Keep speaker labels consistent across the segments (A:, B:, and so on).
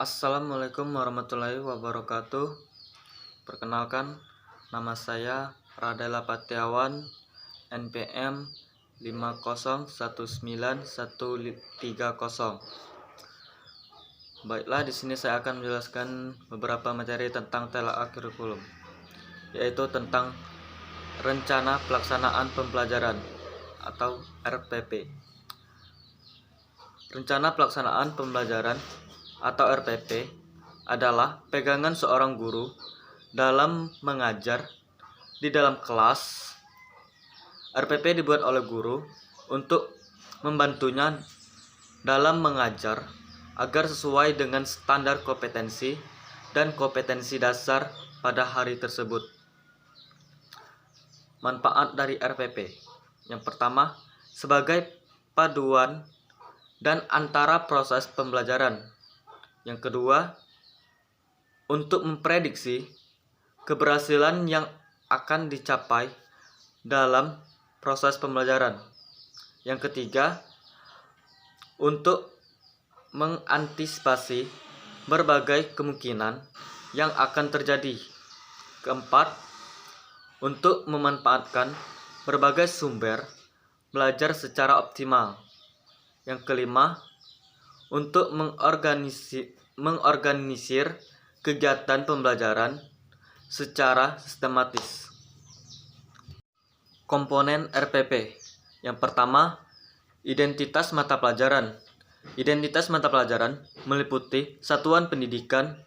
A: Assalamualaikum warahmatullahi wabarakatuh. Perkenalkan, nama saya Radela Patiawan, NPM 5019130. Baiklah, di sini saya akan menjelaskan beberapa materi tentang telaah kurikulum, yaitu tentang rencana pelaksanaan pembelajaran atau RPP. Rencana pelaksanaan pembelajaran atau RPP adalah pegangan seorang guru dalam mengajar di dalam kelas. RPP dibuat oleh guru untuk membantunya dalam mengajar agar sesuai dengan standar kompetensi dan kompetensi dasar pada hari tersebut. Manfaat dari RPP. Yang pertama, sebagai paduan dan antara proses pembelajaran. Yang kedua, untuk memprediksi keberhasilan yang akan dicapai dalam proses pembelajaran. Yang ketiga, untuk mengantisipasi berbagai kemungkinan yang akan terjadi. Keempat, untuk memanfaatkan berbagai sumber belajar secara optimal. Yang kelima, untuk mengorganisir kegiatan pembelajaran secara sistematis. Komponen RPP. Yang pertama, identitas mata pelajaran. Identitas mata pelajaran meliputi satuan pendidikan,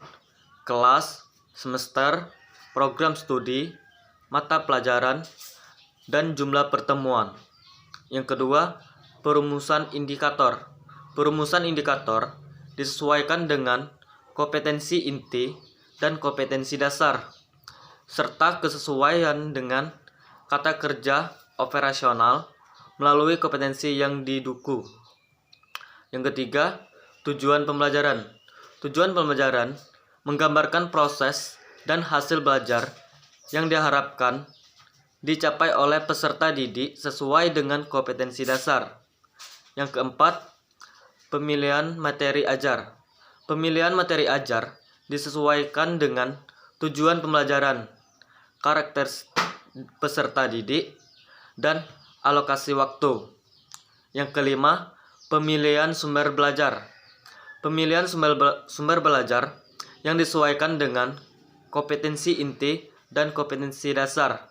A: kelas, semester, program studi, mata pelajaran, dan jumlah pertemuan. Yang kedua, perumusan indikator. Perumusan indikator disesuaikan dengan kompetensi inti dan kompetensi dasar, serta kesesuaian dengan kata kerja operasional melalui kompetensi yang didukung. Yang ketiga, tujuan pembelajaran. Tujuan pembelajaran menggambarkan proses dan hasil belajar yang diharapkan dicapai oleh peserta didik sesuai dengan kompetensi dasar. Yang keempat, pemilihan materi ajar. Pemilihan materi ajar disesuaikan dengan tujuan pembelajaran, karakter peserta didik, dan alokasi waktu. Yang kelima, pemilihan sumber belajar. Pemilihan sumber belajar yang disesuaikan dengan kompetensi inti dan kompetensi dasar,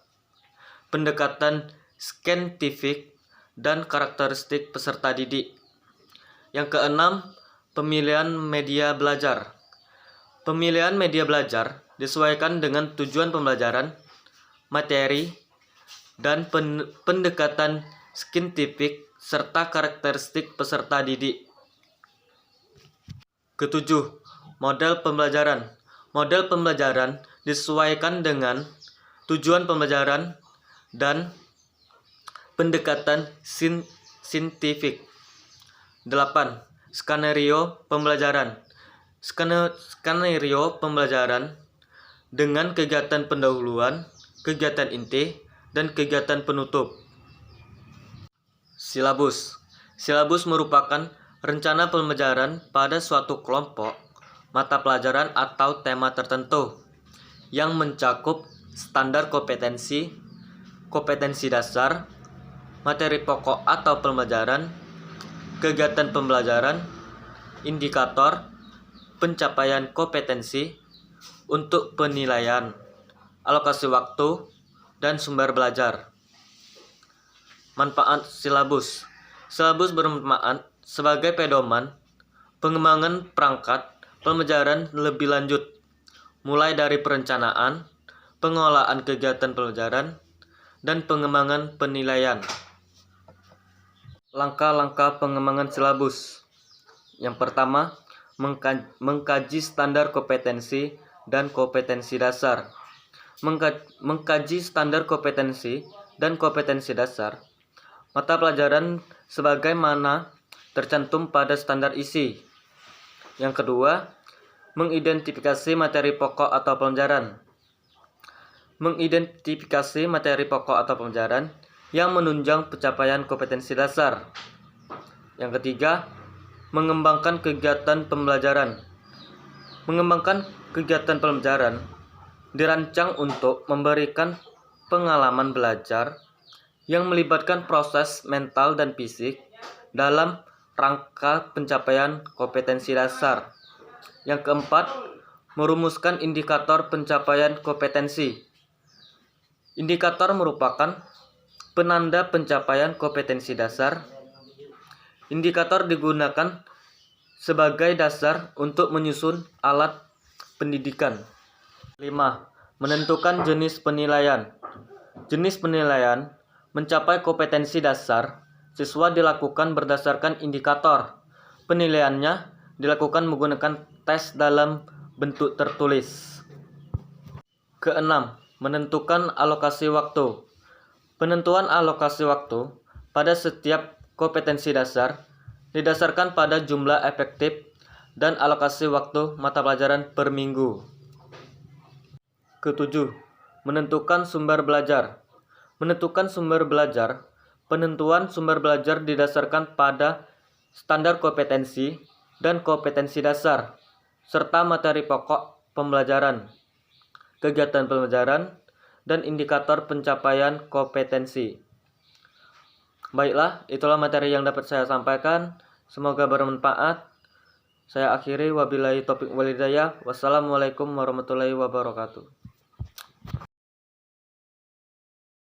A: pendekatan saintifik, dan karakteristik peserta didik. Yang keenam, pemilihan media belajar. Pemilihan media belajar disesuaikan dengan tujuan pembelajaran, materi, dan pendekatan saintifik serta karakteristik peserta didik. Ketujuh, model pembelajaran. Model pembelajaran disesuaikan dengan tujuan pembelajaran dan pendekatan saintifik. 8. Skenario pembelajaran. Skenario pembelajaran dengan kegiatan pendahuluan, kegiatan inti, dan kegiatan penutup. Silabus. Silabus merupakan rencana pembelajaran pada suatu kelompok mata pelajaran atau tema tertentu yang mencakup standar kompetensi, kompetensi dasar, materi pokok atau pembelajaran, kegiatan pembelajaran, indikator, pencapaian kompetensi untuk penilaian, alokasi waktu, dan sumber belajar. Manfaat silabus. Silabus bermanfaat sebagai pedoman pengembangan perangkat pembelajaran lebih lanjut, mulai dari perencanaan, pengolahan kegiatan pembelajaran, dan pengembangan penilaian. Langkah-langkah pengembangan silabus. Yang pertama, mengkaji standar kompetensi dan kompetensi dasar. Mengkaji standar kompetensi dan kompetensi dasar mata pelajaran sebagaimana tercantum pada standar isi. Yang kedua, mengidentifikasi materi pokok atau pembelajaran. Mengidentifikasi materi pokok atau pembelajaran yang menunjang pencapaian kompetensi dasar. Yang ketiga, mengembangkan kegiatan pembelajaran. Mengembangkan kegiatan pembelajaran dirancang untuk memberikan pengalaman belajar yang melibatkan proses mental dan fisik dalam rangka pencapaian kompetensi dasar. Yang keempat, merumuskan indikator pencapaian kompetensi. Indikator merupakan penanda pencapaian kompetensi dasar. Indikator digunakan sebagai dasar untuk menyusun alat pendidikan. 5. Menentukan jenis penilaian. Jenis penilaian mencapai kompetensi dasar siswa dilakukan berdasarkan indikator. Penilaiannya dilakukan menggunakan tes dalam bentuk tertulis. Keenam, menentukan alokasi waktu. Penentuan alokasi waktu pada setiap kompetensi dasar didasarkan pada jumlah efektif dan alokasi waktu mata pelajaran per minggu. Ketujuh, menentukan sumber belajar. Menentukan sumber belajar. Penentuan sumber belajar didasarkan pada standar kompetensi dan kompetensi dasar, serta materi pokok pembelajaran, kegiatan pembelajaran, dan indikator pencapaian kompetensi. Baiklah, itulah materi yang dapat saya sampaikan. Semoga bermanfaat. Saya akhiri, wabillahi taufiq wal hidayah. Wassalamualaikum warahmatullahi wabarakatuh.